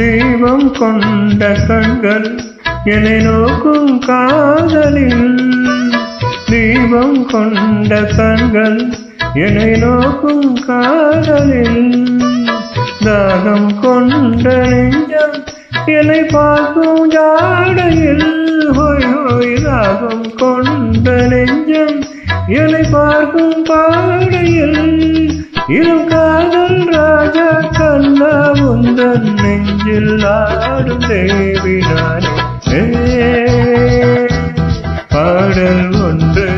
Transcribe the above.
தீபம் கொண்ட கண்கள் என்னை நோக்கும் காதலில், தீபம் கொண்ட கண்கள் என்னை நோக்கும் காதலில், தாகம் கொண்ட நெஞ்சம் என்னை பார்க்கும் ஜாடையில், ஹோய் ஹோய் தாகம் கொண்ட நெஞ்சம் என்னை பார்க்கும் பாடையில், இரும் காதல் ராஜா கண்ணா உந்தன் நெஞ்சில் ஆடும் தேவி நானே. பாடல் ஒன்று